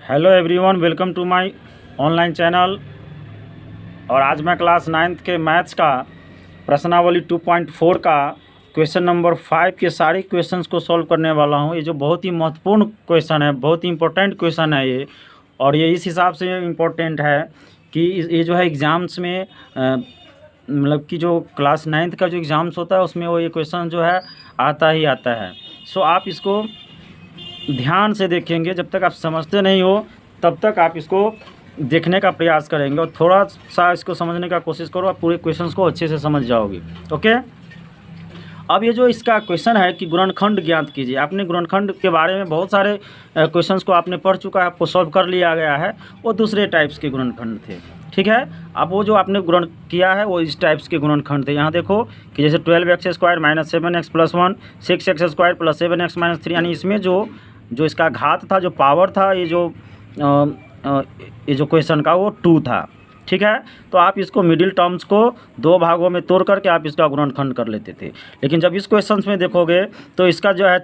Hello everyone, welcome to my online channel. और आज मैं क्लास 9th के मैथ्स का प्रश्नावली 2.4 का क्वेश्चन नंबर 5 के सारे क्वेश्चंस को सॉल्व करने वाला हूं। ये जो बहुत ही महत्वपूर्ण क्वेश्चन है, बहुत ही इंपॉर्टेंट क्वेश्चन है ये। और ये इस हिसाब से इम्पोर्टेंट है कि ये जो है एग्ज़ाम्स में मतलब कि जो क्लास 9th का जो एग्ज़ाम्स होता है उसमें वो ये क्वेश्चन जो है आता ही आता है। सो आप इसको ध्यान से देखेंगे, जब तक आप समझते नहीं हो तब तक आप इसको देखने का प्रयास करेंगे और थोड़ा सा इसको समझने का कोशिश करो, आप पूरे क्वेश्चंस को अच्छे से समझ जाओगे। ओके, अब ये जो इसका क्वेश्चन है कि गुणनखंड ज्ञात कीजिए। आपने गुणनखंड के बारे में बहुत सारे क्वेश्चंस को आपने पढ़ चुका है, आपको सॉल्व कर लिया गया है। वो दूसरे टाइप्स के गुणनखंड थे, ठीक है। अब वो जो आपने गुणन किया है वो इस टाइप्स के गुणनखंड थे। यहाँ देखो कि जैसे 12x² - 7x + 1, 6x² + 7x - 3, यानी इसमें जो इसका घात था, जो पावर था, ये जो क्वेश्चन का वो 2 था, ठीक है। तो आप इसको मिडिल टर्म्स को 2 भागों में तोड़ करके आप इसका गुणनखंड कर लेते थे। लेकिन जब इस क्वेश्चन में देखोगे तो इसका जो है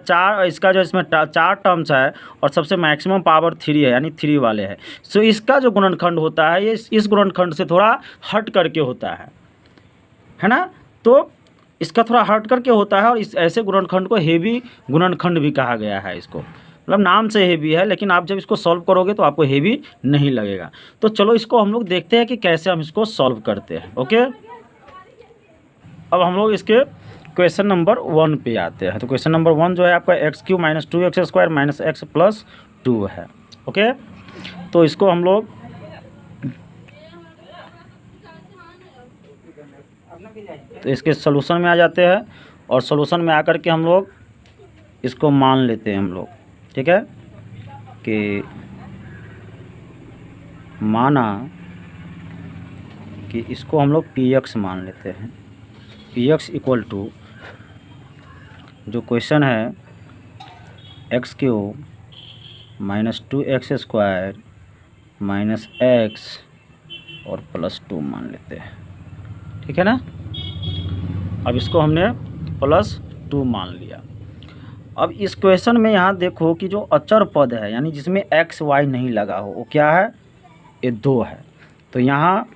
इसका जो इसमें 4 टर्म्स है और सबसे मैक्सिमम पावर 3 है, यानी 3 वाले है। सो इसका जो गुणनखंड होता है ये इस गुणनखंड से थोड़ा हट करके होता है ना। तो इसका थोड़ा हट करके होता है और इस ऐसे गुणनखंड को हेवी गुणनखंड भी कहा गया है। इसको मतलब नाम से हेवी है, लेकिन आप जब इसको सॉल्व करोगे तो आपको हेवी नहीं लगेगा। तो चलो इसको हम लोग देखते हैं कि कैसे हम इसको सॉल्व करते हैं। ओके, अब हम लोग इसके क्वेश्चन नंबर 1 पे आते हैं। तो क्वेश्चन नंबर 1 जो है आपका x³ - 2x² - x + 2 है। ओके, तो इसको हम लोग तो इसके सॉल्यूशन में आ जाते हैं और सॉल्यूशन में आकर के हम लोग इसको मान लेते हैं हम लोग, ठीक है। कि माना कि इसको हम लोग px मान लेते हैं। px = जो क्वेश्चन है x³ - 2x² - x और +2 मान लेते हैं, ठीक है ना। अब इसको हमने +2 मान लिया। अब इस क्वेश्चन में यहाँ देखो कि जो अचर पद है, यानी जिसमें x y नहीं लगा हो, वो क्या है? ये 2 है। तो यहाँ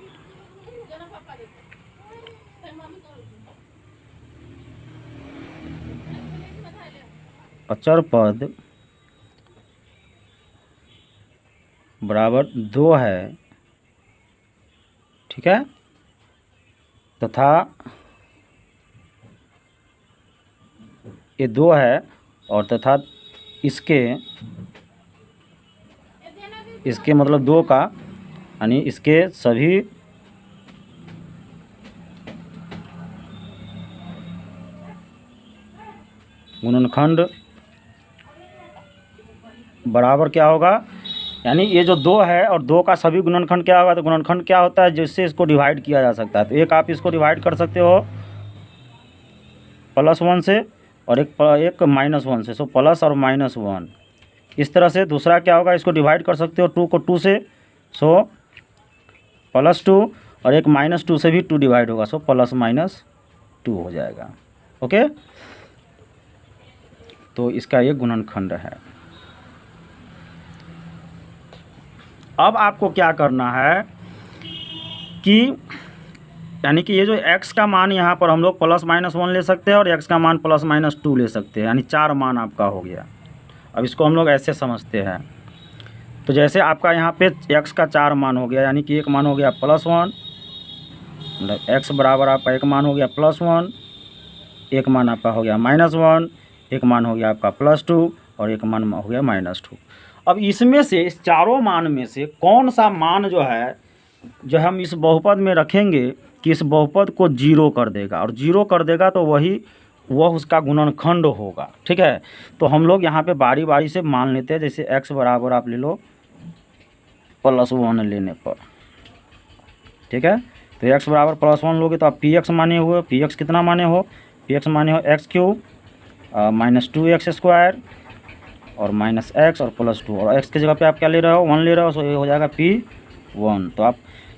अचर पद बराबर 2 है, ठीक है, तथा ये 2 है और तथा इसके मतलब 2 का, यानी इसके सभी गुणनखंड बराबर क्या होगा? यानी ये जो 2 है और 2 का सभी गुणनखंड क्या होगा? तो गुणनखंड क्या होता है? जिससे इसको डिवाइड किया जा सकता है। तो एक आप इसको डिवाइड कर सकते हो +1 से और एक -1 से। सो प्लस और -1 इस तरह से। दूसरा क्या होगा? इसको डिवाइड कर सकते हो 2 को 2 से, सो +2 और एक -2 से भी 2 डिवाइड होगा, सो +-2 हो जाएगा। ओके, तो इसका ये गुणनखंड है। अब आपको क्या करना है कि यानी कि ये जो x का मान यहाँ पर हम लोग +-1 ले सकते हैं और x का मान +-2 ले सकते हैं, यानी 4 मान आपका हो गया। अब इसको हम लोग ऐसे समझते हैं। तो जैसे आपका यहाँ पे x का 4 मान हो गया, यानी कि एक मान हो गया +1, मतलब x बराबर आपका एक मान हो गया +1, एक मान आपका हो गया -1, एक मान हो गया आपका +2 और एक मान हो गया -2। अब इसमें से, इस चारों मान में से कौन सा मान जो है, जो हम इस बहुपद में रखेंगे कि इस बहुपद को 0 कर देगा, और 0 कर देगा तो वह उसका गुणनखंड होगा, ठीक है। तो हम लोग यहाँ पे बारी बारी से मान लेते हैं। जैसे x बराबर आप ले लो +1 लेने पर, ठीक है। तो x बराबर +1 लोगे तो आप px माने हुए, px कितना माने हो? px माने हो x³ - 2x² और -x और +2, और x की जगह पे आप क्या ले रहे हो? 1 ले रहे हो, सो ये हो जाएगा p1। तो आप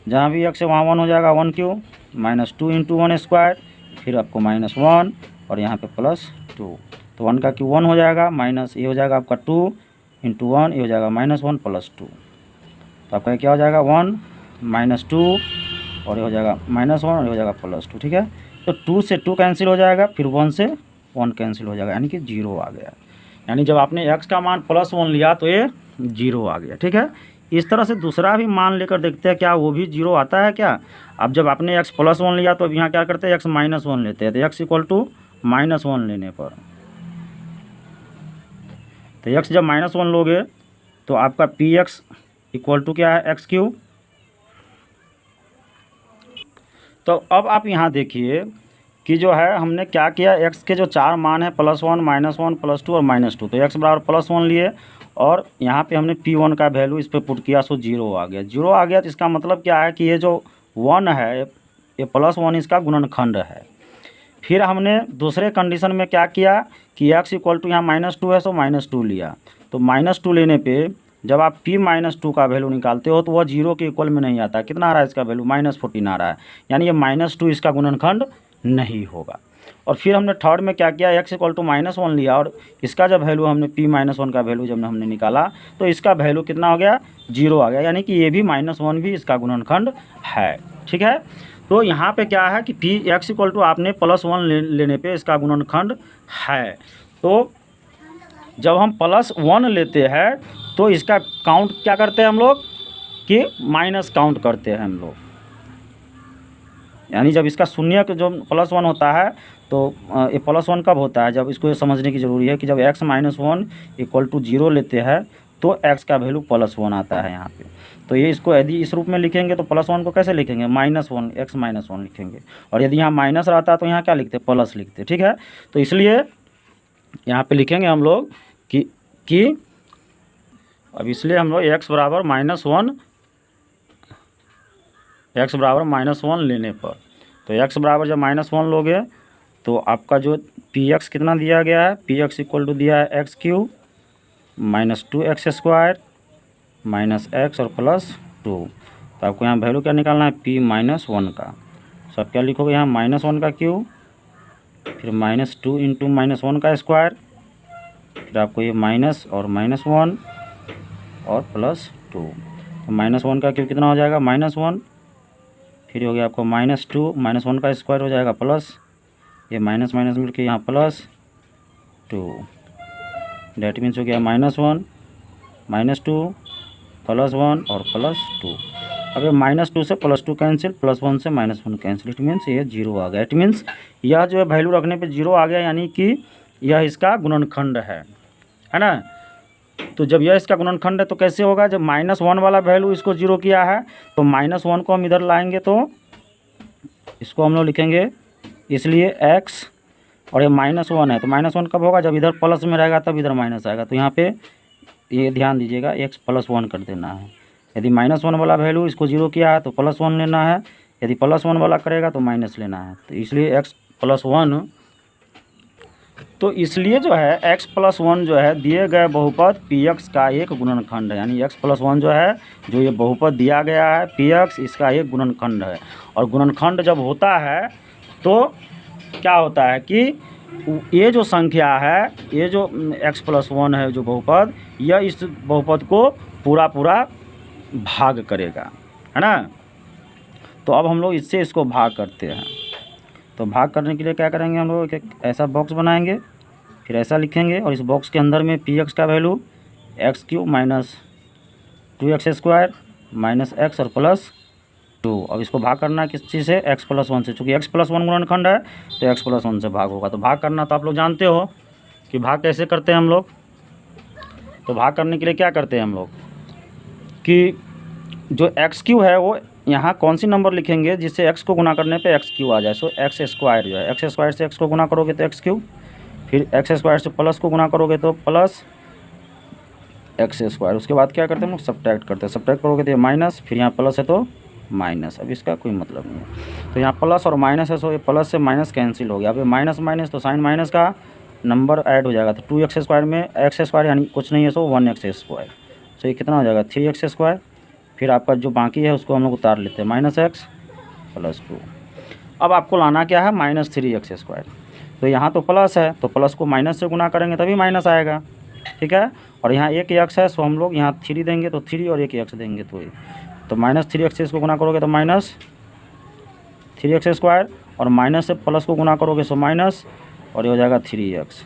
जहाँ भी x है वहाँ 1 हो जाएगा, 1³ - 2 × 1², फिर आपको -1 और यहाँ पे +2। तो 1 का क्यूब 1 हो जाएगा, माइनस ये हो जाएगा आपका 2 इंटू 1, ये हो जाएगा -1 + 2। तो आपका क्या हो जाएगा 1 - 2 और ये हो जाएगा -1 और ये हो जाएगा +2। ठीक है, तो 2 से 2 कैंसिल हो जाएगा, फिर 1 से 1 कैंसिल हो जाएगा, यानी कि 0 आ गया। यानी जब आपने x का मान +1 लिया तो ये 0 आ गया। ठीक है, इस तरह से दूसरा भी मान लेकर देखते हैं क्या वो भी 0 आता है क्या। अब जब आपने x +1 लिया तो अब यहाँ क्या करते हैं, x -1 लेते हैं। तो x = -1 लेने पर, तो x जब -1 लोगे तो आपका px = क्या है, x3। तो अब आप यहाँ देखिए कि जो है हमने क्या किया, x के जो 4 मान है +1, -1, +2 और -2, तो x बराबर +1 लिए और यहाँ पे हमने p1 का वैल्यू इस पर पुट किया, सो 0 आ गया। 0 आ गया तो इसका मतलब क्या है कि ये जो 1 है, ये +1 इसका गुणनखंड है। फिर हमने दूसरे कंडीशन में क्या किया कि x = यहाँ -2 है, सो -2 लिया। तो -2 लेने पे जब आप p-2 का वैल्यू निकालते हो तो वह 0 के इक्वल में नहीं आता। कितना आ रहा है इसका वैल्यू, -14 आ रहा है, यानी ये -2 इसका गुणनखंड नहीं होगा। और फिर हमने थर्ड में क्या किया, x = -1 लिया और इसका जब वैल्यू हमने p-1 का वैल्यू जब हमने निकाला तो इसका वैल्यू कितना हो गया, 0 आ गया, यानी कि ये भी -1 भी इसका गुणनखंड है। ठीक है, तो यहाँ पे क्या है कि x = आपने +1 लेने पे इसका गुणनखंड है। तो जब हम +1 लेते हैं तो इसका काउंट क्या करते हैं हम लोग कि माइनस काउंट करते हैं हम लोग, यानी जब इसका शून्य जो +1 होता है तो ये +1 कब होता है, जब इसको ये समझने की ज़रूरी है कि जब x - 1 = 0 लेते हैं तो x का वैल्यू +1 आता है यहाँ पे। तो ये इसको यदि इस रूप में लिखेंगे तो +1 को कैसे लिखेंगे, -1 x - 1 लिखेंगे, और यदि यहाँ माइनस रहता तो यहाँ क्या लिखते, प्लस लिखते। ठीक है, तो इसलिए यहाँ पे लिखेंगे हम लोग कि अब इसलिए हम लोग x बराबर -1 लेने पर, तो x बराबर जब -1 लोगे तो आपका जो px कितना दिया गया है, px = दिया है x³ - 2x² - x और +2। तो आपको यहाँ वैल्यू क्या निकालना है, p-1 का। सब क्या लिखोगे यहाँ, -1 का क्यूब, फिर -2 × -1 का स्क्वायर, फिर आपको ये माइनस और -1 और +2। तो -1 का क्यूब कितना हो जाएगा, -1, फिर हो गया आपको -2, -1 का स्क्वायर हो जाएगा प्लस, ये माइनस माइनस मिल के यहाँ +2, डेट मीन्स हो गया -1 -2 +1 और +2। अब ये -2 से +2 कैंसिल, +1 से -1 कैंसिल, इट मीन्स ये 0 आ गया। इट मीन्स यह जो है वैल्यू रखने पे 0 आ गया, यानी कि यह इसका गुणनखंड है ना। तो जब यह इसका गुणनखंड है तो कैसे होगा, जब -1 वाला वैल्यू इसको 0 किया है तो -1 को हम इधर लाएंगे तो इसको हम लोग लिखेंगे, इसलिए x और ये -1 है, तो -1 कब होगा, जब इधर प्लस में रहेगा तब इधर माइनस आएगा। तो यहाँ पे ये ध्यान दीजिएगा, x +1 कर देना है। यदि -1 वाला वैल्यू इसको 0 किया है तो +1 लेना है, यदि +1 वाला करेगा तो माइनस लेना है। तो इसलिए x +1, तो इसलिए जो है x +1 जो है दिए गए बहुपद px का एक गुणनखंड है, यानी x +1 जो है जो ये बहुपद दिया गया है px, इसका एक गुणनखंड है। और गुणनखंड जब होता है तो क्या होता है कि ये जो संख्या है, ये जो x +1 है जो बहुपद, यह इस बहुपद को पूरा भाग करेगा, है ना। तो अब हम लोग इससे इसको भाग करते हैं। तो भाग करने के लिए क्या करेंगे, हम लोग एक ऐसा बॉक्स बनाएंगे, फिर ऐसा लिखेंगे और इस बॉक्स के अंदर में px का वैल्यू x³ - 2x² - x और +2। अब इसको भाग करना है किस चीज़ से, x +1 से, चूँकि x +1 गुणनखंड है तो x +1 से भाग होगा। तो भाग करना तो आप लोग जानते हो कि भाग कैसे करते हैं हम लोग। तो भाग करने के लिए क्या करते हैं हम लोग कि जो x³ है वो यहाँ कौन सी नंबर लिखेंगे जिससे x को गुना करने पे x³ आ जाए। सो x² जो है, x² से x को गुना करोगे तो x³, फिर x² से प्लस को गुना करोगे तो प्लस x²। उसके बाद क्या करते हैं हम लोग, सब्ट्रैक्ट करते हैं। सब्ट्रैक्ट करोगे तो ये माइनस, फिर यहाँ प्लस है तो माइनस। अब इसका कोई मतलब नहीं है, तो यहाँ प्लस और माइनस है, सो ये प्लस से माइनस कैंसिल हो गया। अब ये माइनस माइनस तो साइन माइनस का नंबर ऐड हो जाएगा। तो 2x² में x² यानी कुछ नहीं है, सो 1x²। सो ये कितना हो जाएगा, 3x²। फिर आपका जो बाकी है उसको हम लोग उतार लेते हैं, -x + 2। अब आपको लाना क्या है, -3x²। तो यहाँ तो प्लस है तो प्लस को माइनस से गुना करेंगे तभी माइनस आएगा, ठीक है। और यहाँ एक एक्स है, सो हम लोग यहाँ 3 देंगे तो 3 और एक एक्स देंगे तो -3x से इसको गुना करोगे तो -3x², और माइनस से प्लस को गुना करोगे सो माइनस, और ये हो जाएगा 3x।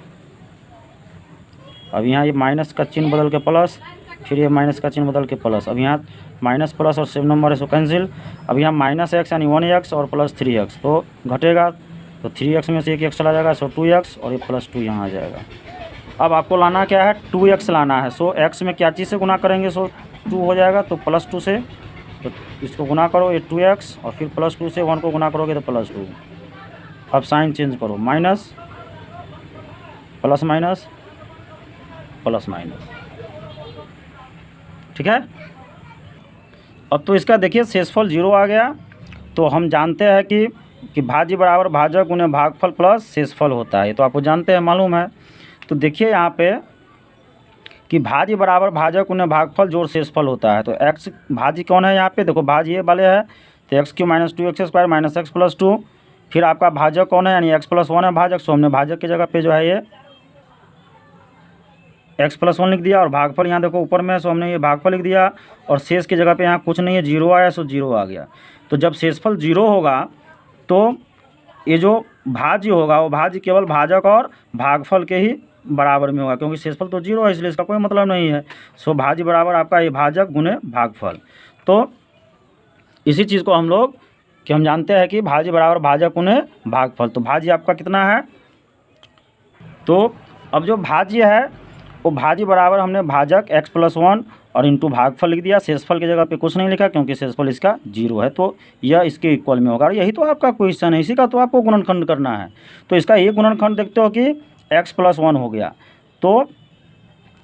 अब यहाँ ये माइनस का चिन्ह बदल के प्लस, फिर ये माइनस का चिन्ह बदल के प्लस। अब यहाँ माइनस प्लस और सेम नंबर है सो कैंसिल। अब यहाँ -x यानी 1x और प्लस 3x तो घटेगा, तो 3x में से एक x चला जाएगा सो 2x, और ये +2 यहाँ आ जाएगा। अब आपको लाना क्या है, 2x लाना है। सो x में क्या चीज़ से गुना करेंगे सो 2 हो जाएगा, तो +2 से, तो इसको गुना करो ये 2x, और फिर +2 से 1 को गुना करोगे तो +2। अब साइन चेंज करो, minus plus minus plus minus, ठीक है। अब तो इसका देखिए शेषफल 0 आ गया। तो हम जानते हैं कि भाज्य बराबर भाजक गुने भागफल प्लस शेषफल होता है, तो आपको जानते हैं, मालूम है। तो देखिए यहाँ पे कि भाज्य बराबर भाजक गुने भागफल जोड़ शेषफल होता है। तो x भाज्य कौन है यहाँ पे, देखो भाज्य ये वाले है, तो x³ - 2x² - x + 2। फिर आपका भाजक कौन है, यानी x + 1 है भाजक। सो हमने भाजक की जगह पे जो है ये x + 1 लिख दिया, और भागफल यहाँ देखो ऊपर में है, सो हमने ये भागफल लिख दिया, और शेष की जगह पे यहाँ कुछ नहीं है, 0 आया, सो 0 आ गया। तो जब शेषफल 0 होगा तो ये जो भाज्य होगा वो भाज्य केवल भाजक और भागफल के ही बराबर में होगा, क्योंकि शेषफल तो 0 है, इसलिए इसका कोई मतलब नहीं है। सो भाज्य बराबर आपका ये भाजक गुने भागफल। तो इसी चीज़ को हम जानते हैं कि भाज्य बराबर भाजक गुने भागफल। तो भाज्य आपका कितना है, तो अब जो भाज्य है वो भाज्य बराबर हमने भाजक x + 1 और इंटू भागफल लिख दिया। शेषफल की जगह पे कुछ नहीं लिखा, क्योंकि शेषफल इसका 0 है, तो यह इसके इक्वल में होगा। और यही तो आपका क्वेश्चन है, इसी का तो आपको गुणनखंड करना है। तो इसका एक गुणनखंड देखते हो कि x + 1 हो गया, तो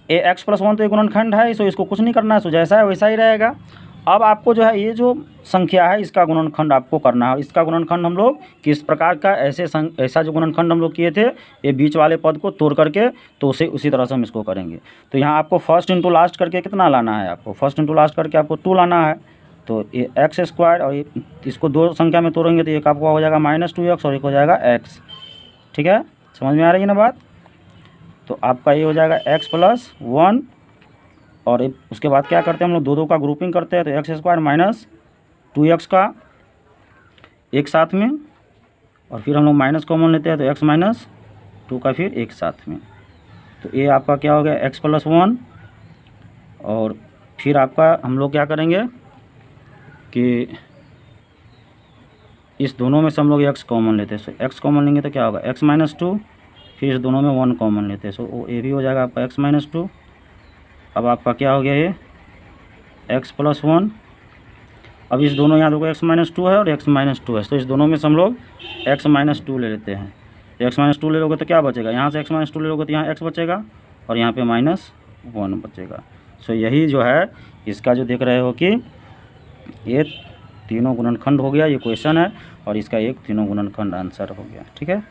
ये x + 1 तो एक गुणनखंड है, सो इसको कुछ नहीं करना है, सो जैसा है वैसा ही रहेगा। अब आपको जो है ये जो संख्या है इसका गुणनखंड आपको करना है। और इसका गुणनखंड हम लोग किस प्रकार का, ऐसा जो गुणनखंड हम लोग किए थे, ये बीच वाले पद को तोड़ करके, तो उसी तरह से हम इसको करेंगे। तो यहाँ आपको फर्स्ट इंटू लास्ट करके कितना लाना है, आपको फर्स्ट इंटू लास्ट करके आपको 2 लाना है। तो ये x², और ये इसको 2 संख्या में तोड़ेंगे तो एक आपका हो जाएगा -2x, और एक हो जाएगा x, ठीक है। समझ में आ रही है ना बात। तो आपका ये हो जाएगा x + 1, और उसके बाद क्या करते हैं हम लोग, 2 का ग्रुपिंग करते हैं, तो x² - 2x का एक साथ में, और फिर हम लोग माइनस कॉमन लेते हैं, तो x - 2 का फिर एक साथ में। तो ये आपका क्या हो गया, x + 1, और फिर आपका हम लोग क्या करेंगे कि इस दोनों में से हम लोग x कॉमन लेते हैं। सो x कॉमन लेंगे तो क्या होगा, x - 2, फिर इस दोनों में 1 कॉमन लेते हैं, सो ये भी हो जाएगा आपका x - 2। अब आपका क्या हो गया, ये x + 1। अब इस दोनों यहाँ देखो x - 2 है और x - 2 है, तो इस दोनों में से हम लोग x - 2 ले लेते हैं। तो x - 2 ले लोगे तो क्या बचेगा, यहाँ से x - 2 ले लोगे तो यहाँ x बचेगा, और यहाँ पे -1 बचेगा। सो यही जो है इसका जो देख रहे हो कि ये तीनों गुणनखंड हो गया, ये क्वेश्चन है, और इसका एक तीनों गुणनखंड आंसर हो गया, ठीक है।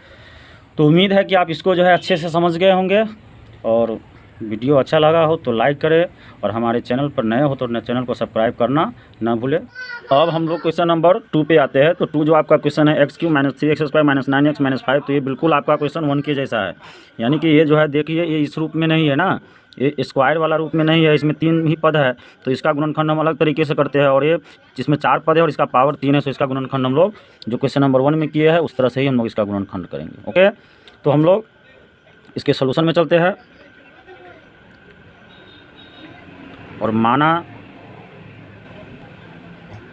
तो उम्मीद है कि आप इसको जो है अच्छे से समझ गए होंगे, और वीडियो अच्छा लगा हो तो लाइक करें, और हमारे चैनल पर नए हो तो चैनल को सब्सक्राइब करना ना भूलें। अब हम लोग क्वेश्चन नंबर 2 पे आते हैं। तो 2 जो आपका क्वेश्चन है, x³ - 3x² - 9x - 5, तो ये बिल्कुल आपका क्वेश्चन 1 के जैसा है। यानी कि ये जो है देखिए, ये इस रूप में नहीं है ना, ये स्क्वायर वाला रूप में नहीं है, इसमें 3 ही पद है, तो इसका गुणनखंड हम अलग तरीके से करते हैं। और ये जिसमें 4 पद है और इसका पावर 3 है, तो इसका गुणनखंड हम लोग जो क्वेश्चन नंबर 1 में किए हैं उस तरह से ही हम लोग इसका गुणनखंड करेंगे। ओके, तो हम लोग इसके सोल्यूशन में चलते हैं। और माना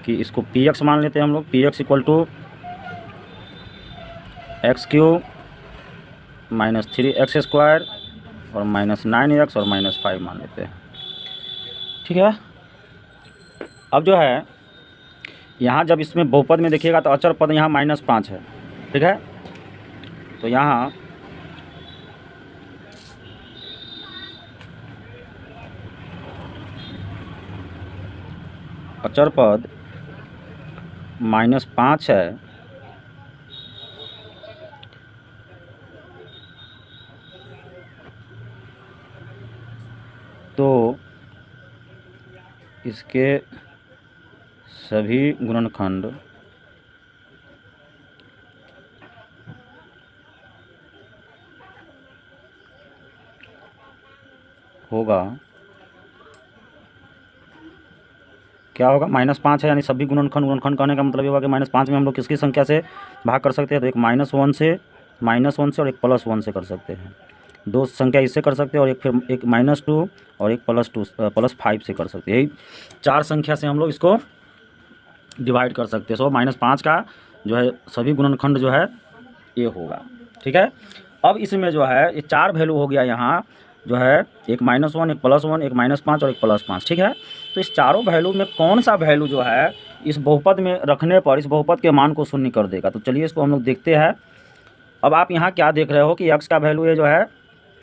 कि इसको px मान लेते हैं हम लोग, px = x³ - 3x² और -9x और -5 मान लेते हैं, ठीक है। अब जो है यहाँ जब इसमें बहुपद में देखिएगा तो अचर पद यहाँ -5 है, ठीक है। तो यहाँ अचर पद -5 है, तो इसके सभी गुणनखंड होगा, क्या होगा, -5 है, यानी सभी गुणनखंड कहने का मतलब ये होगा कि -5 में हम लोग किसकी संख्या से भाग कर सकते हैं, तो एक -1 से और एक +1 से कर सकते हैं। दो संख्या इससे कर सकते हैं और एक फिर एक -2 और एक +5 से कर सकते हैं। यही 4 संख्या से हम लोग इसको डिवाइड कर सकते हैं। सो -5 का जो है सभी गुणनखंड जो है ये होगा। ठीक है, अब इसमें जो है ये 4 वैल्यू हो गया यहाँ जो है, एक -1, एक +1, एक -5 और एक +5। ठीक है, तो इस चारों वैल्यू में कौन सा वैल्यू जो है इस बहुपद में रखने पर इस बहुपद के मान को शून्य कर देगा। तो चलिए इसको हम लोग देखते हैं। अब आप यहाँ क्या देख रहे हो कि x का वैल्यू ये जो है,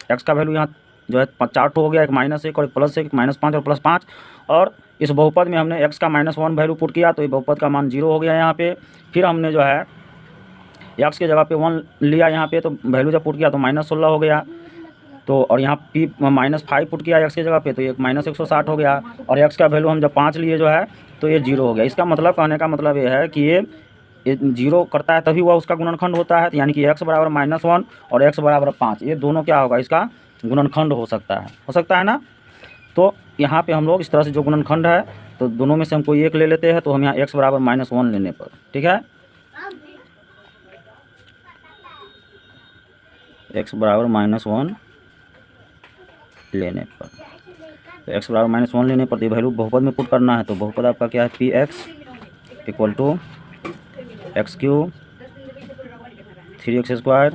x का वैल्यू यहाँ जो है 4 ठो हो गया, एक -1 और एक +1, एक -5 और +5। और इस बहुपद में हमने x का -1 वैल्यू पुट किया तो ये बहुपद का मान 0 हो गया यहाँ पे। फिर हमने जो है x के जगह पे 1 लिया यहाँ पे, तो वैल्यू जब पुट किया तो -16 हो गया। तो और यहाँ p -5 पुट किया x की जगह पे तो ये -160 हो गया। और x का वैल्यू हम जब 5 लिए जो है तो ये 0 हो गया। इसका मतलब, कहने का मतलब ये है कि ये 0 करता है तभी वह उसका गुणनखंड होता है। यानी कि x बराबर -1 और x बराबर 5, ये दोनों क्या होगा, इसका गुणनखंड हो सकता है ना। तो यहाँ पे हम लोग इस तरह से जो गुणनखंड है, तो दोनों में से हम कोई एक ले लेते हैं। तो हम यहाँ x बराबर -1 लेने पर, ठीक है, x बराबर -1 लेने पर, तो x बराबर -1 लेने पर वैल्यू बहुपद में पुट करना है। तो बहुपद आपका क्या है, px equal to x³ 3x²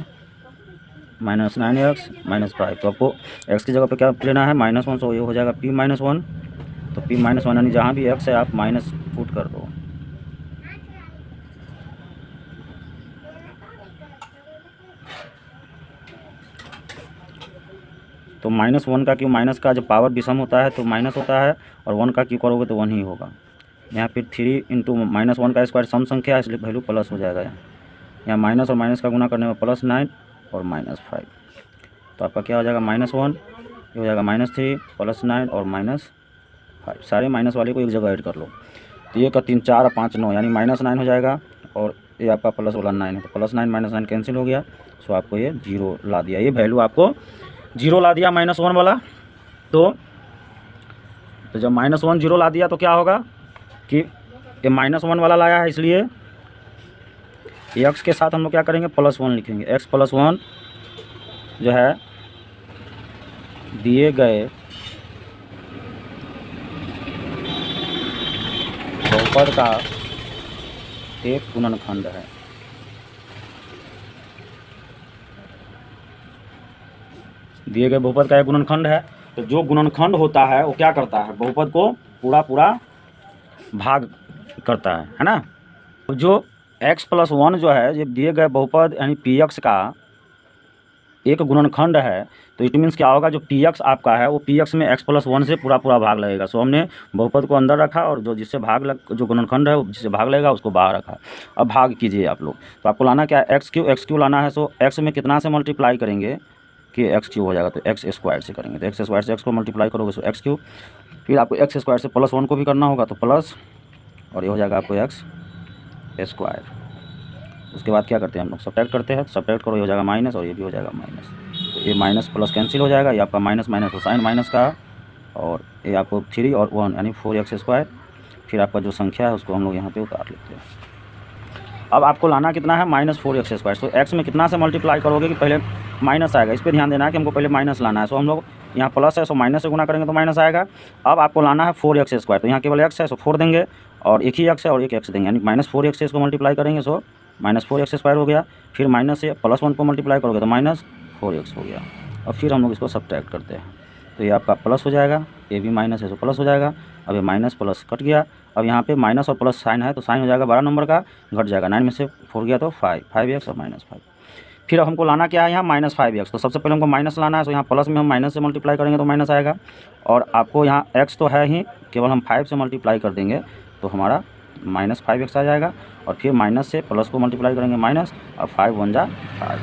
-9x -5। तो आपको x की जगह पे क्या लेना है, -1, सो ये हो जाएगा p-1। तो p-1 यानी जहाँ भी x है आप माइनस पुट कर दो। तो -1 का क्यों, माइनस का जब पावर विषम होता है तो माइनस होता है, और 1 का क्यों करोगे तो 1 ही होगा। यहाँ फिर 3 × -1 का स्क्वायर सम संख्या है, इसलिए वैल्यू प्लस हो जाएगा। यहाँ माइनस और माइनस का गुना करने में +9 और -5, तो आपका क्या हो जाएगा, -1, ये हो जाएगा -3 +9 और -5। सारे माइनस वाले को एक जगह ऐड कर लो। तो ये का 3 4 और 5 9, यानी -9 हो जाएगा, और ये आपका प्लस वाला 9 है। तो +9 -9 कैंसिल हो गया, सो आपको ये 0 ला दिया। ये वैल्यू आपको 0 ला दिया -1 वाला। तो जब -1 0 ला दिया तो क्या होगा कि ये -1 वाला लाया है, इसलिए x के साथ हम लोग क्या करेंगे, +1 लिखेंगे। x + 1 जो है दिए गए बहुपद का एक गुणनखंड है। दिए गए बहुपद का एक गुणनखंड है। तो जो गुणनखंड होता है वो क्या करता है, बहुपद को पूरा भाग करता है ना। तो जो x + 1 जो है, ये दिए गए बहुपद यानी px का एक गुणनखंड है, तो इट मीन्स क्या होगा, जो px आपका है वो px में x + 1 से पूरा भाग लगेगा। सो हमने बहुपद को अंदर रखा और जो जो गुणनखंड है जिससे भाग लगेगा उसको बाहर रखा। अब भाग कीजिए आप लोग। तो आपको लाना क्या है, x³ लाना है। सो x में कितना से मल्टीप्लाई करेंगे कि x³ हो जाएगा, तो x² से करेंगे। तो x² से x को मल्टीप्लाई करोगे सो x³। फिर आपको x² से +1 को भी करना होगा, तो प्लस, और ये हो जाएगा आपको x²। उसके बाद क्या करते हैं हम लोग, सब्ट्रैक्ट करते हैं। सब्ट्रैक्ट करो, ये हो जाएगा माइनस और ये भी हो जाएगा माइनस। तो ये माइनस प्लस कैंसिल हो जाएगा, ये आपका माइनस माइनस हो साइन माइनस का, और ये आपको 3 और 1 यानी 4x²। फिर आपका जो संख्या है उसको हम लोग यहाँ पे उतार लेते हैं। अब आपको लाना कितना है, -4x²। तो x में कितना से मल्टीप्लाई करोगे कि पहले माइनस आएगा, इस पर ध्यान देना है कि हमको पहले माइनस लाना है। सो हम लोग यहाँ प्लस है, सो माइनस से गुना करेंगे तो माइनस आएगा। अब आपको लाना है 4x²। तो यहाँ केवल x है, सो 4 देंगे, और एक ही x है और एक x देंगे, यानी -4x से इसको मल्टीप्लाई करेंगे, सो -4x² हो गया। फिर माइनस से +1 को मल्टीप्लाई करोगे तो -4x हो गया। और फिर हम लोग इसको सब्ट्रैक्ट करते हैं, तो ये आपका प्लस हो जाएगा, ये भी माइनस है तो प्लस हो जाएगा। अब ये माइनस प्लस कट गया। अब यहाँ पे माइनस और प्लस साइन है, तो साइन हो जाएगा 12 नंबर का, घट जाएगा 9 में से 4 गया तो 5x और -5। फिर अब हमको लाना क्या है, यहाँ -5x। तो सबसे पहले हमको माइनस लाना है, तो यहाँ प्लस में हम माइनस से मल्टीप्लाई करेंगे तो माइनस आएगा। और आपको यहाँ x तो है ही, केवल हम 5 से मल्टीप्लाई कर देंगे तो हमारा -5x आ जाएगा। और फिर माइनस से प्लस को मल्टीप्लाई करेंगे माइनस, और 5 × 1 = 5।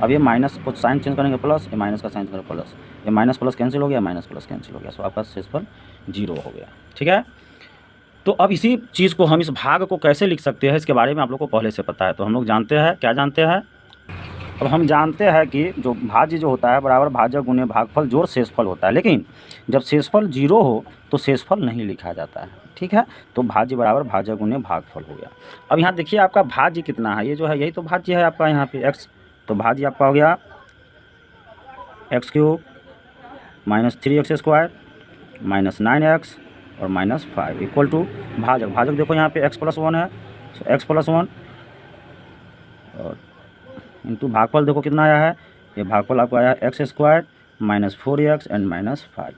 अब ये माइनस को साइन चेंज करेंगे प्लस, ये माइनस का साइन करेंगे प्लस, ये माइनस प्लस कैंसिल हो गया, माइनस प्लस कैंसिल हो गया। सो आपका शेषफल 0 हो गया। ठीक है, तो अब इसी चीज़ को हम इस भाग को कैसे लिख सकते हैं, इसके बारे में आप लोग को पहले से पता है। तो हम लोग जानते हैं, क्या जानते हैं अब हम जानते हैं कि जो भाज्य जो होता है बराबर भाजक गुने भागफल जोड़ शेषफल होता है, लेकिन जब शेषफल 0 हो तो शेषफल नहीं लिखा जाता है। ठीक है, तो भाज्य बराबर भाजक गुने भागफल हो गया। अब यहाँ देखिए आपका भाज्य कितना है, ये जो है यही तो भाज्य है आपका यहाँ पे x, तो भाज्य आपका हो गया x³ minus 3x² minus 9x और माइनस 5 इक्वल टू भाजक। भाजक देखो यहाँ पे x+1 है, तो x+1 और इंटू भागफल देखो कितना आया है, ये भागफल आपको आया है x² minus 4x and minus 5।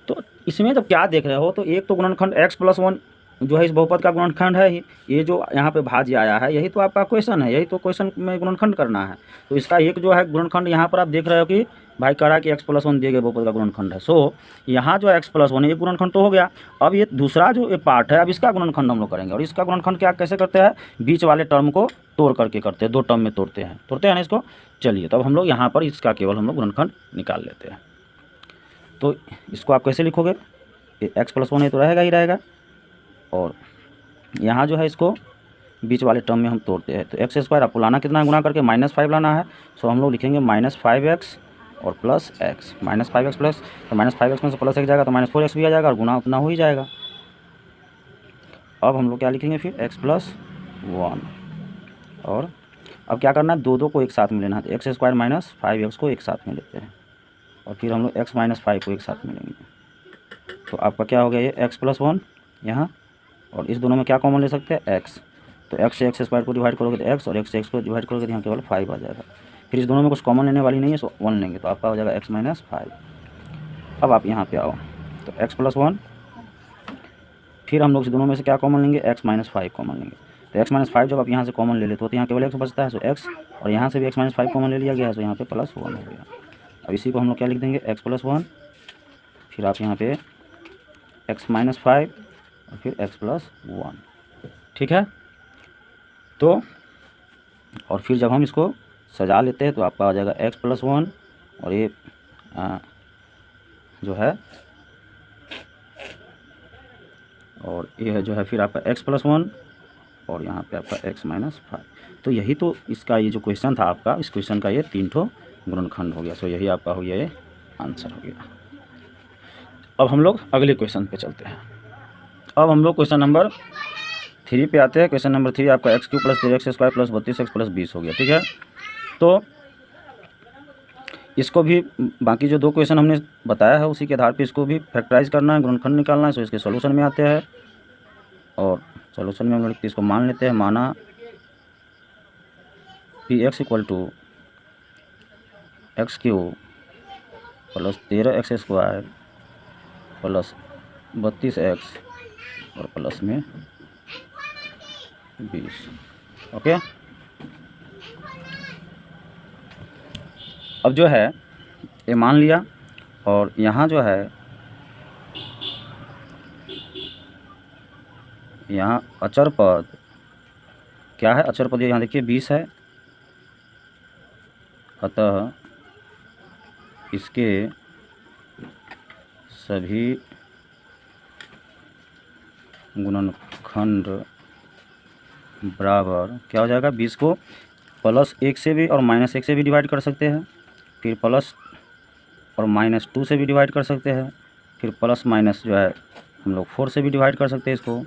तो इसमें जब क्या देख रहे हो तो एक तो गुणनखंड x+1 जो है इस बहुपद का गुणनखंड है ही, ये जो यहाँ पे भाज्य आया है यही तो आपका क्वेश्चन है, यही तो क्वेश्चन में गुणनखंड करना है। तो इसका एक जो है गुणनखंड यहाँ पर आप देख रहे हो कि भाई कह रहा है कि x+1 दिए गए बहुपद का गुणनखंड है। सो यहाँ जो x+1 है ये गुणनखंड तो हो गया। अब ये दूसरा जो ये पार्ट है अब इसका गुणनखंड हम लोग करेंगे, और इसका गुणनखंड क्या कैसे करते हैं, बीच वाले टर्म को तोड़ करके करते हैं, 2 टर्म में तोड़ते हैं ना इसको। चलिए तब हम लोग यहाँ पर इसका केवल हम लोग गुणनखंड निकाल लेते हैं। तो इसको आप कैसे लिखोगे, ये x+1 है तो रहेगा ही रहेगा, और यहाँ जो है इसको बीच वाले टर्म में हम तोड़ते हैं। तो x² आपको लाना कितना है, गुना करके -5 लाना है। सो हम लोग लिखेंगे -5x और प्लस x, -5x प्लस, तो -5x में से प्लस x जाएगा तो -4x भी आ जाएगा और गुना उतना हो ही जाएगा। अब हम लोग क्या लिखेंगे फिर x+1, और अब क्या करना है, दो को एक साथ में लेना है, तो x² माइनस 5x को एक साथ में लेते हैं और फिर हम लोग x - 5 को एक साथ में लेंगे। तो आपका क्या हो गया ये x+1 यहाँ, और इस दोनों में क्या कॉमन ले सकते हैं x, तो x से x² को डिवाइड करोगे तो x, और x से x को डिवाइड करोगे तो यहाँ केवल 5 आ जाएगा। फिर इस दोनों में कुछ कॉमन लेने वाली नहीं है, सो 1 लेंगे तो आपका हो जाएगा x - 5। अब आप यहाँ पे आओ तो x+1, फिर हम लोग इस दोनों में से क्या कॉमन लेंगे, x - 5 कॉमन लेंगे। तो x - 5 जब आप यहाँ से कॉमन ले लेते हो तो यहाँ केवल x बचता है, सो x, और यहाँ से भी x - 5 कॉमन ले लिया गया है, तो यहाँ पे +1 हो गया। अब इसी को हम लोग क्या लिख देंगे, x+1, फिर आप यहाँ पे x - 5 और फिर x+1। ठीक है, तो और फिर जब हम इसको सजा लेते हैं तो आपका आ जाएगा x+1, और ये जो है, और ये है जो है फिर आपका x+1 और यहाँ पे आपका x - 5। तो यही तो इसका ये जो क्वेश्चन था आपका, इस क्वेश्चन का ये 3 ठो गुणनखंड हो गया। सो यही आपका हो गया, ये आंसर हो गया। अब हम लोग अगले क्वेश्चन पे चलते हैं। अब हम लोग क्वेश्चन नंबर 3 पे आते हैं। क्वेश्चन नंबर 3 आपका x³ + 3x² + 32x + 20 हो गया। ठीक है, तो इसको भी बाकी जो 2 क्वेश्चन हमने बताया है उसी के आधार पे इसको भी फैक्टराइज करना है, गुणनखंड निकालना है। सो इसके सॉल्यूशन में आते हैं, और सॉल्यूशन में हम लोग इसको मान लेते हैं, माना px = x³ + 13x² + 32x और प्लस में 20। ओके, अब जो है ये मान लिया, और यहाँ जो है यहाँ अचर पद क्या है, अचर पद यहाँ देखिए 20 है, अतः इसके सभी गुणनखंड बराबर क्या हो जाएगा, 20 को +1 से भी और -1 से भी डिवाइड कर सकते हैं, फिर प्लस और -2 से भी डिवाइड कर सकते हैं, फिर प्लस माइनस जो है हम लोग 4 से भी डिवाइड कर सकते हैं इसको,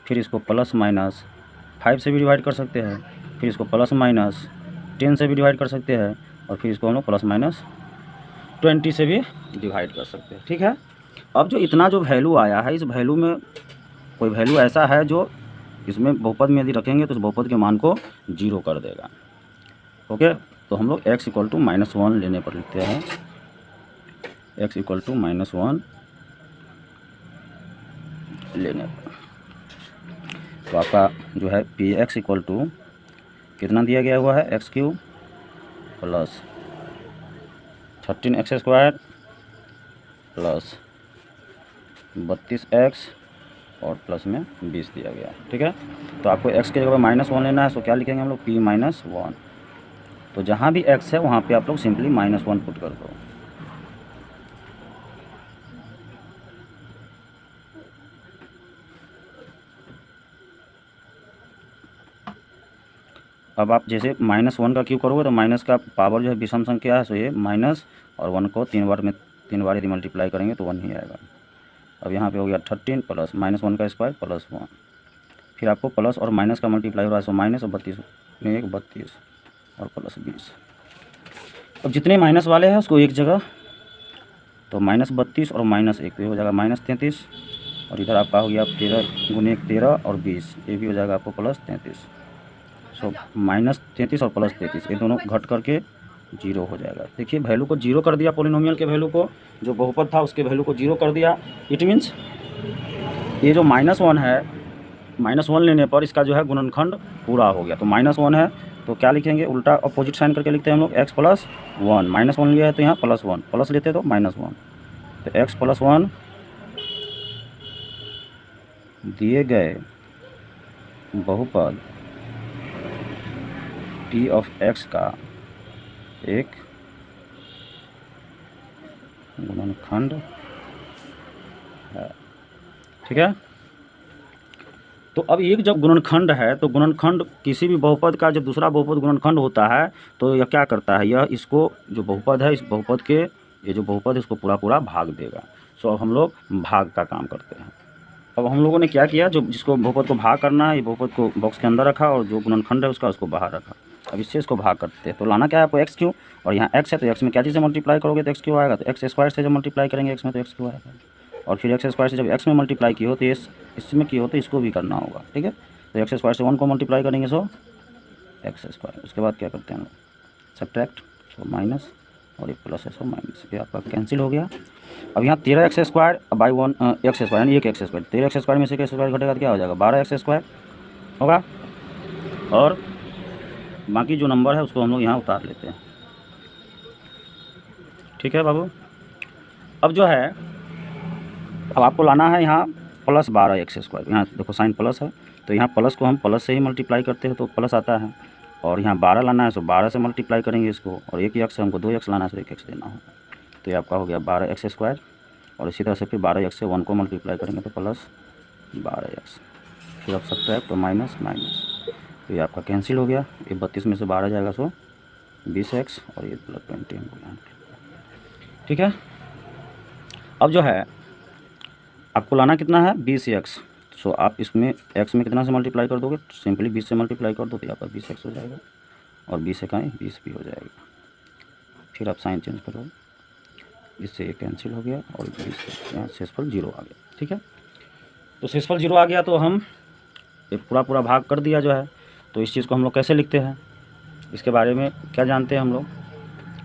फिर इसको +-5 से भी डिवाइड कर सकते हैं, फिर इसको +-10 से भी डिवाइड कर सकते हैं, और फिर इसको हम लोग +-20 से भी डिवाइड कर सकते हैं। ठीक है, अब जो इतना जो वैल्यू आया है, इस वैल्यू में कोई वैल्यू ऐसा है जो इसमें बहुपद में यदि रखेंगे तो उस बहुपद के मान को 0 कर देगा। ओके, तो हम लोग x = -1 लेने पर लिखते हैं, x = -1 लेने पर, तो आपका जो है px = कितना दिया गया हुआ है, x³ + 13x² + 32x और प्लस में 20 दिया गया है। ठीक है, तो आपको x के जगह -1 लेना है, सो क्या लिखेंगे हम लोग, p - 1। तो जहाँ भी x है वहाँ पे आप लोग सिंपली -1 पुट कर दो। अब आप जैसे -1 का क्यूब करोगे तो माइनस का पावर जो है विषम संख्या है, सो ये माइनस और 1 को 3 बार यदि मल्टीप्लाई करेंगे तो 1 ही आएगा। अब यहाँ पे हो गया 13 प्लस -1 का स्क्वायर प्लस 1, फिर आपको प्लस और माइनस का मल्टीप्लाई हो रहा है, सो माइनस और 32 में 1 32 और प्लस 20। अब जितने माइनस वाले हैं उसको एक जगह, तो -32 और -1 तो ये हो जाएगा -33, और इधर आपका हो गया 13 गुने 13 और 20, ये भी हो जाएगा आपको +33। सो -33 और +33 ये दोनों घट करके 0 हो जाएगा। देखिए वैल्यू को 0 कर दिया, पोलिनोमियल के वैल्यू को, जो बहुपद था उसके वैल्यू को 0 कर दिया। इट मीन्स ये जो -1 है, -1 लेने पर इसका जो है गुणनखंड पूरा हो गया। तो -1 है तो क्या लिखेंगे, उल्टा अपोजिट साइन करके लिखते हैं हम लोग, x + 1। -1 लिया है तो यहाँ +1, प्लस लेते तो -1, तो x + 1 दिए गए बहुपद t ऑफ x का एक गुणनखंड है। ठीक है, तो अब एक जब गुणनखंड है तो गुणनखंड किसी भी बहुपद का जब दूसरा बहुपद गुणनखंड होता है तो यह क्या करता है, यह इसको जो बहुपद है, इस बहुपद के ये जो बहुपद है इसको पूरा पूरा भाग देगा। सो अब हम लोग भाग का काम करते हैं। अब हम लोगों ने क्या किया, जो जिसको बहुपद को भाग करना है, ये बहुपद को बॉक्स के अंदर रखा और जो गुणनखंड है उसको बाहर रखा। अब इससे इसको भाग करते हैं, तो लाना क्या है आपको x क्यू, और यहाँ x है तो x में क्या चीज़ से मल्टीप्लाई करोगे तो x क्यू आएगा, तो x स्क्वायर से जब मल्टीप्लाई करेंगे x में तो x क्यू आएगा, और फिर x स्क्वायर से जब x में मल्टीप्लाई की हो तो इसमें की हो तो इसको भी करना होगा। ठीक है, तो x स्क्वायर से 1 को मल्टीप्लाई करेंगे सो x स्क्वायर, उसके बाद क्या करते हैं हम लोग सब्ट्रैक्ट, सो माइनस और ये प्लस है सो माइनस, ये आपका कैंसिल हो गया। अब यहाँ 13x square by 1 x square यानी 1x स्क्वायर, 13x स्क्वायर में से x स्क्वायर घटेगा तो क्या हो जाएगा 12x स्क्वायर होगा, और बाकी जो नंबर है उसको हम लोग यहाँ उतार लेते हैं। ठीक है बाबू, अब जो है अब आपको लाना है यहाँ +12x स्क्वायर, यहाँ देखो साइन प्लस है तो यहाँ प्लस को हम प्लस से ही मल्टीप्लाई करते हैं तो प्लस आता है, और यहाँ 12 लाना है तो 12 से मल्टीप्लाई करेंगे इसको, और एक x से हमको 2x लाना है तो 1x देना होगा, तो ये आपका हो गया 12x स्क्वायर, और इसी तरह से फिर 12x से 1 को मल्टीप्लाई करेंगे तो +12x, फिर अब सब्ट्रैक्ट तो माइनस माइनस, तो ये आपका कैंसिल हो गया, ये 32 में से 12 जाएगा सो 20x और ये +20 हो गया। ठीक है, अब जो है आपको लाना कितना है 20x, सो आप इसमें x में कितना से मल्टीप्लाई कर दोगे, सिंपली 20 से मल्टीप्लाई कर दो तो आपका 20x हो जाएगा, और 20 इकाई 20 भी हो जाएगा। फिर आप साइन चेंज करो, इससे ये कैंसिल हो गया और 20 यहाँ शेषफल 0 आ गया। ठीक है, तो शेषफल 0 आ गया तो हम ये पूरा भाग कर दिया जो है, तो इस चीज़ को हम लोग कैसे लिखते हैं, इसके बारे में क्या जानते हैं हम लोग।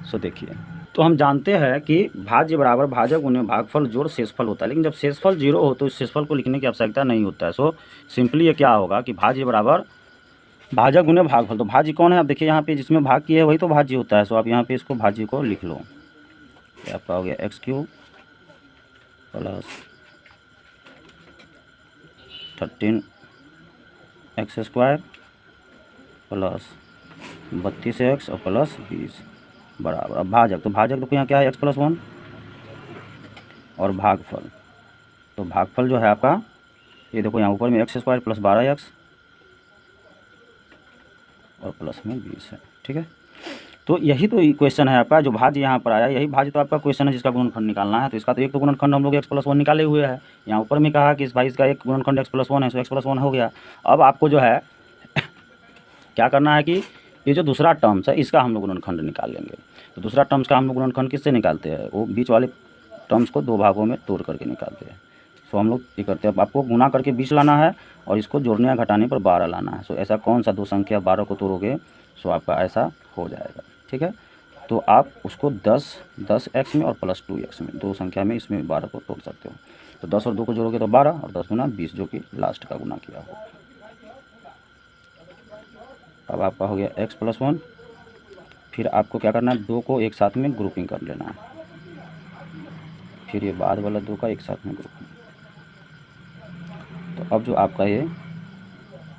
सो देखिए, तो हम जानते हैं कि भाज्य बराबर भाजक गुने भागफल जोड़ शेषफल होता है, लेकिन जब शेषफल 0 हो तो इस शेषफल को लिखने की आवश्यकता नहीं होता है। सो सिंपली ये क्या होगा कि भाज्य बराबर भाजक गुने भागफल, तो भाज्य कौन है, आप देखिए यहाँ पे जिसमें भाग किया है वही तो भाज्य होता है। सो आप यहाँ पे इसको भाज्य को लिख लो, आपका हो गया x³ plus 13x square plus 32x और प्लस 20 बराबर। अब भाजक तो यहाँ क्या है x + 1, और भागफल तो भागफल जो है आपका ये देखो यहाँ ऊपर में x² प्लस 12x और प्लस में 20 है। ठीक है, तो यही तो इक्वेशन है आपका, जो भाज्य यहाँ पर आया यही भाज्य तो आपका क्वेश्चन है जिसका गुणनखंड निकालना है। तो इसका तो एक तो गुणनखंड हम लोग x + 1 निकाले हुए हैं, यहाँ ऊपर में कहा कि इस भाई इसका एक गुणनखंड x + 1 है, सो x + 1 हो गया। अब आपको जो है क्या करना है कि ये जो दूसरा टर्म्स है इसका हम लोग गुणनखंड निकाल लेंगे। तो दूसरा टर्म्स का हम लोग गुणनखंड किससे निकालते हैं, वो बीच वाले टर्म्स को 2 भागों में तोड़ करके निकालते हैं। सो हम लोग ये करते हैं, अब आपको गुना करके 20 लाना है और इसको जोड़ने या घटाने पर 12 लाना है। सो ऐसा कौन सा 2 संख्या 12 को तोड़ोगे, सो आपका ऐसा हो जाएगा। ठीक है, तो आप उसको 10x में और प्लस 2x में 2 संख्या में इसमें 12 को तोड़ सकते हो। तो 10 और 2 को जोड़ोगे तो 12 और 10 गुना 20 जो कि लास्ट का गुना किया हो। अब आपका हो गया x + 1, फिर आपको क्या करना है 2 को एक साथ में ग्रुपिंग कर लेना है, फिर ये बाद वाला 2 का एक साथ में ग्रुपिंग। तो अब जो आपका ये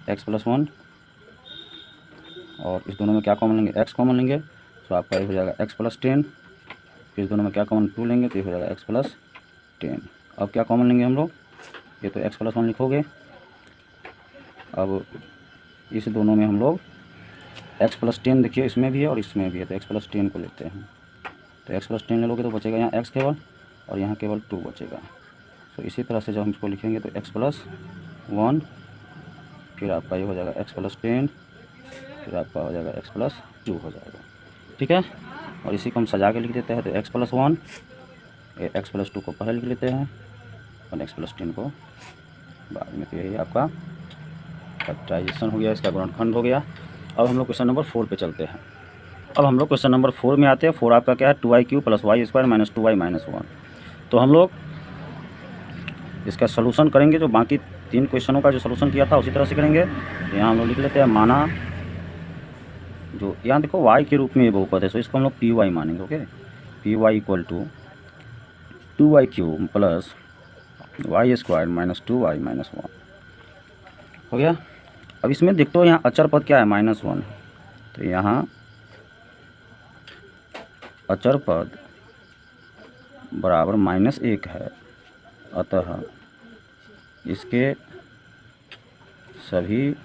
x + 1 और इस दोनों में क्या कॉमन लेंगे, x कॉमन लेंगे, तो आपका ये हो जाएगा x + 10, फिर इस दोनों में क्या कॉमन 2 लेंगे तो ये हो जाएगा x + 10। अब क्या कॉमन लेंगे हम लोग, ये तो x + 1 लिखोगे, अब इस दोनों में हम लोग एक्स प्लस 10 देखिए इसमें भी है और इसमें भी है, तो एक्स प्लस 10 को लेते हैं। तो एक्स प्लस 10 ले लोगे तो बचेगा यहाँ एक्स केवल, और यहाँ केवल 2 बचेगा। तो इसी तरह से जब हम इसको लिखेंगे तो एक्स प्लस 1, फिर आपका ये हो जाएगा एक्स प्लस 10, फिर आपका हो जाएगा एक्स प्लस 2 हो जाएगा। ठीक है, और इसी को हम सजा के लिख देते हैं। तो एक्स प्लस 1, एक्स प्लस 2 को पहले लिख लेते हैं और एक्स प्लस 10 को बाद में। तो यही आपका फैक्टराइजेशन हो गया, इसका गुणनखंड हो गया। अब हम लोग क्वेश्चन नंबर 4 पे चलते हैं। अब हम लोग क्वेश्चन नंबर 4 में आते हैं। 4 आपका क्या है, 2y³ + y² - 2y - 1। तो हम लोग इसका सलूशन करेंगे, जो बाकी 3 क्वेश्चनों का जो सलूशन किया था उसी तरह से करेंगे। यहाँ हम लोग लिख लेते हैं, माना जो यहाँ देखो y के रूप में ये बहुपद है, तो इसको हम लोग py मानेंगे। Okay, py = 2y³ + y² - 2y - 1 हो गया। अब इसमें देखते हो यहाँ अचर पद क्या है, -1। तो यहाँ अचर पद बराबर -1 है, अतः इसके सभी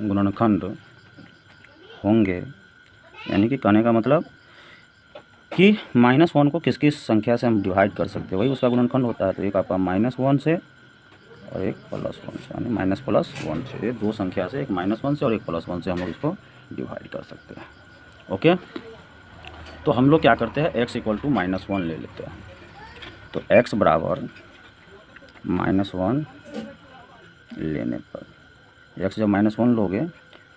गुणनखंड होंगे। यानी कि कहने का मतलब कि -1 को किस किस संख्या से हम डिवाइड कर सकते हैं, वही उसका गुणनखंड होता है। तो एक आपका -1 से और एक +1 से, यानी -+1 से, ये 2 संख्या से, एक -1 से और एक +1 से हम लोग इसको डिवाइड कर सकते हैं। ओके, तो हम लोग क्या करते हैं, x = -1 ले लेते हैं। तो x बराबर -1 लेने पर x जब -1 लोगे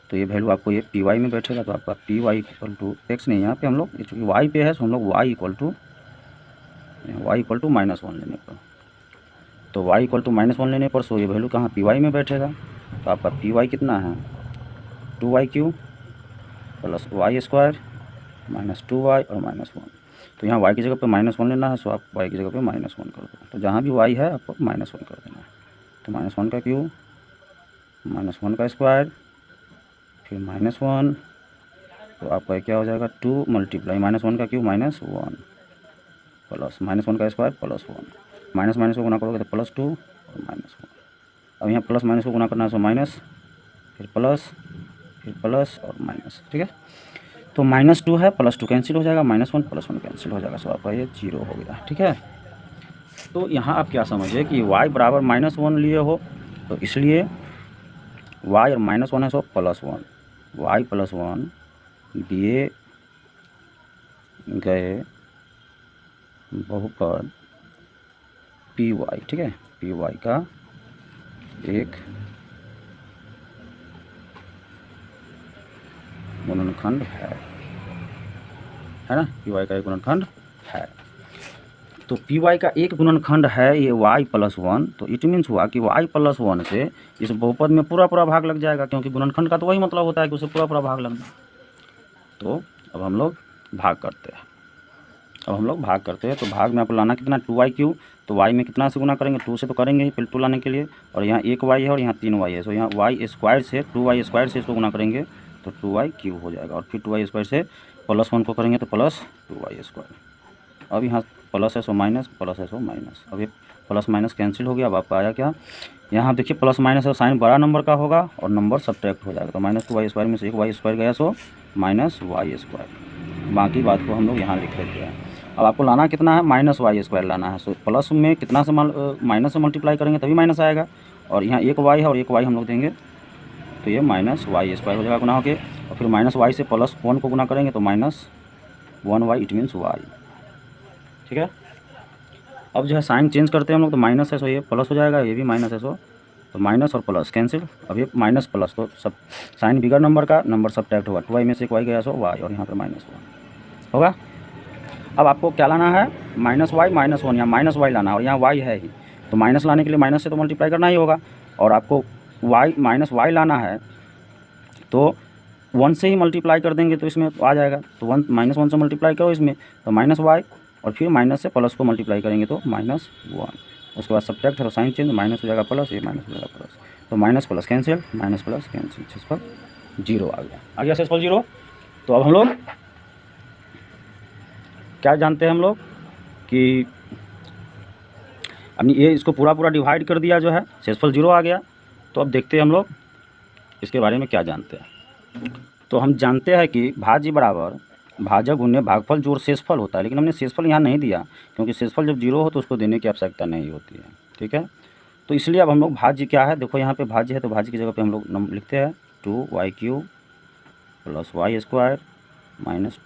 तो ये वैल्यू आपको ये py में बैठेगा। तो आपका py = x नहीं, यहाँ पे हम लोग चूँकि y पे है तो हम लोग y = -1 लेने पर, तो y = -1 लेने पर सो ये वैल्यू कहाँ py में बैठेगा। तो आपका py कितना है, 2y³ + y² - 2y और -1। तो यहाँ y की जगह पे -1 लेना है, सो आप y की जगह पे -1 कर दो। तो जहाँ भी y है आपको -1 कर देना है। तो -1 का क्यूब, -1 का स्क्वायर, फिर -1, तो आपका क्या हो जाएगा, 2 × -1 का क्यूब -1 प्लस -1 का स्क्वायर +1, माइनस को गुना करोगे तो +2 और -1। अब यहाँ प्लस माइनस को गुना करना है, सो माइनस, फिर प्लस, फिर प्लस और माइनस। ठीक है, तो -2 है, +2 कैंसिल हो जाएगा, -1 +1 कैंसिल हो जाएगा, सो आपका ये 0 हो गया। ठीक है, तो यहाँ आप क्या समझिए कि y बराबर -1 लिए हो, तो इसलिए y और -1 है, सो +1, y + 1 दिए गए बहुपद py। ठीक है, py का एक गुणनखंड है ना, py का एक गुणनखंड है। तो py का एक गुणनखंड है ये y + 1, तो इट मीन्स हुआ कि y + 1 से इस बहुपद में पूरा भाग लग जाएगा, क्योंकि गुणनखंड का तो वही मतलब होता है कि उसे पूरा भाग लगना। तो अब हम लोग भाग करते हैं। तो भाग में आपको लाना कितना, 2y³। तो y में कितना से गुना करेंगे, 2 से तो करेंगे ही, फिर 2 लाने के लिए, और यहाँ 1y है और यहाँ 3y है, तो यहाँ y² से 2y² से इसको गुना करेंगे तो 2y³ हो जाएगा, और फिर 2y² से +1 को करेंगे तो +2y²। अब यहाँ प्लस है सो माइनस, प्लस है सो माइनस। अब ये प्लस माइनस कैंसिल हो गया। अब आपका आया क्या, यहाँ देखिए प्लस माइनस है, साइन बड़ा नंबर का होगा और नंबर सब्ट्रैक्ट हो जाएगा। तो -2y² में से एक y² गया, सो -y²। बाकी बात को हम लोग यहाँ लिख लेते हैं। अब आपको लाना कितना है, -y² लाना है। सो प्लस में कितना से माइनस से मल्टीप्लाई करेंगे तभी माइनस आएगा, और यहाँ एक y है और एक y हम लोग देंगे, तो ये -y² हो जाएगा गुना होके, और फिर -y से +1 को गुना करेंगे तो -1y, इट मीन्स y। ठीक है, अब जो है साइन चेंज करते हैं हम लोग, तो माइनस है सो ये प्लस हो जाएगा, ये भी माइनस है, सो तो माइनस और प्लस कैंसिल। अब ये माइनस प्लस, तो सब साइन बिगर नंबर का नंबर सब्ट्रैक्ट होगा, 2y में से एक y गया, सो y, और यहाँ पर -1 होगा। अब आपको क्या लाना है, -y -1, यहाँ -y लाना है, और यहाँ y है ही, तो माइनस लाने के लिए माइनस से तो मल्टीप्लाई करना ही होगा, और आपको y लाना है तो 1 से ही मल्टीप्लाई कर देंगे तो इसमें आ जाएगा। तो -1 से मल्टीप्लाई करो इसमें, तो -y, और फिर माइनस से प्लस को मल्टीप्लाई करेंगे तो -1, उसके बाद सब्ट्रैक्ट है तो साइन चेंज, माइनस हो जाएगा प्लस, ये माइनस हो जाएगा प्लस, तो minus plus cancel, minus plus cancel, शेषफल 0 आ गया शेषफल 0। तो अब हम लोग क्या जानते हैं हम लोग कि अपनी ये इसको पूरा डिवाइड कर दिया जो है, शेषफल 0 आ गया। तो अब देखते हैं हम लोग इसके बारे में क्या जानते हैं? तो हम जानते हैं कि भाज्य बराबर भाजक गुने भागफल जोड़ शेषफल होता है, लेकिन हमने शेषफल यहाँ नहीं दिया क्योंकि शेषफल जब जीरो हो तो उसको देने की आवश्यकता नहीं होती है। ठीक है, तो इसलिए अब हम लोग भाज्य क्या है, देखो यहाँ पे भाज्य है तो भाज्य की जगह पे हम लोग लिखते हैं 2y³ + y² -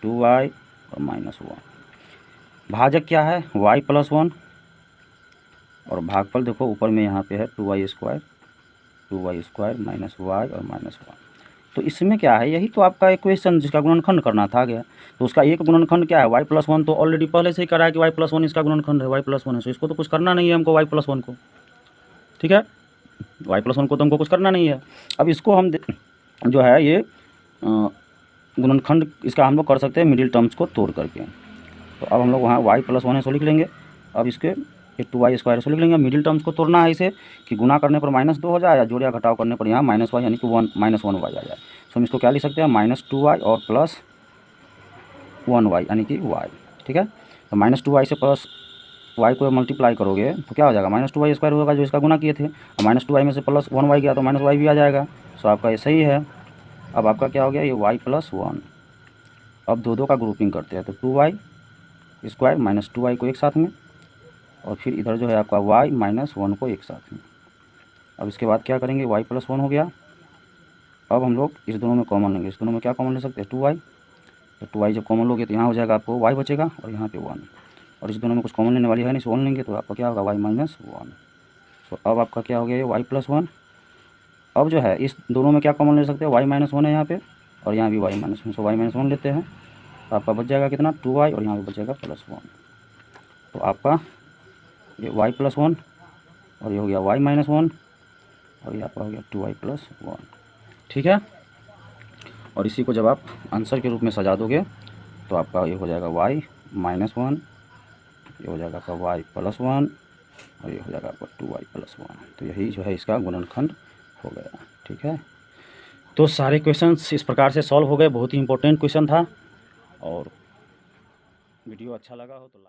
2y और -1। भाजक क्या है y + 1 और भागफल देखो ऊपर में यहाँ पे है 2y² - y और -1। तो इसमें क्या है, यही तो आपका इक्वेशन जिसका गुणनखंड करना था गया। तो उसका एक गुणनखंड क्या है y + 1, तो ऑलरेडी पहले से ही करा है कि y + 1 इसका गुणनखंड है, y + 1 है, तो इसको तो कुछ करना नहीं है हमको y + 1 को। ठीक है, y + 1 को तो हमको कुछ करना नहीं है। अब इसको हम जो है ये गुणनखंड इसका हम लोग कर सकते हैं मिडिल टर्म्स को तोड़ करके। तो अब हम लोग वहाँ y + 1 है सो लिख लेंगे। अब इसके 2y² सो लिख लेंगे। मिडिल टर्म्स को तोड़ना है इसे कि गुना करने पर -2 हो जाए या जोड़ या घटाव करने पर यहाँ -y यानी कि 1 -1y आ जाए। तो हम इसको क्या लिख सकते हैं -2y और +1y यानी कि y। ठीक है, तो -2y से +y को मल्टीप्लाई करोगे तो क्या हो जाएगा -2y² होगा जो इसका गुना किए थे, और -2y में से +1y गया तो -y भी आ जाएगा। सो आपका ये सही है। अब आपका क्या हो गया ये y + 1। अब दो का ग्रुपिंग करते हैं तो 2y² - 2y को एक साथ में, और फिर इधर जो है आपका y - 1 को एक साथ में। अब इसके बाद क्या करेंगे y + 1 हो गया। अब हम लोग इस दोनों में कॉमन लेंगे, इस दोनों में क्या कॉमन ले सकते हैं 2y। तो 2y जब कॉमन लोगे तो यहाँ हो जाएगा आपको y बचेगा और यहाँ पे 1, और इस दोनों में कुछ कॉमन लेने वाली है नहीं, 1 लेंगे तो आपका क्या होगा y - 1। तो अब आपका क्या हो गया ये y + 1। अब जो है इस दोनों में क्या कॉमन ले सकते हैं y - 1 है यहाँ पे और यहाँ भी y - 1, सो y - 1 लेते हैं तो आपका बच जाएगा कितना 2y और यहाँ पे बचेगा +1। तो आपका ये y + 1 और ये हो गया y - 1 और ये आपका हो गया 2y + 1। ठीक है, और इसी को जब आप आंसर के रूप में सजा दोगे तो आपका ये हो जाएगा y - 1, ये हो जाएगा आपका y + 1 और ये हो जाएगा आपका 2y + 1। तो यही जो है इसका गुणनखंड हो गया। ठीक है, तो सारे क्वेश्चंस इस प्रकार से सॉल्व हो गए। बहुत ही इंपॉर्टेंट क्वेश्चन था, और वीडियो अच्छा लगा हो तो लाइक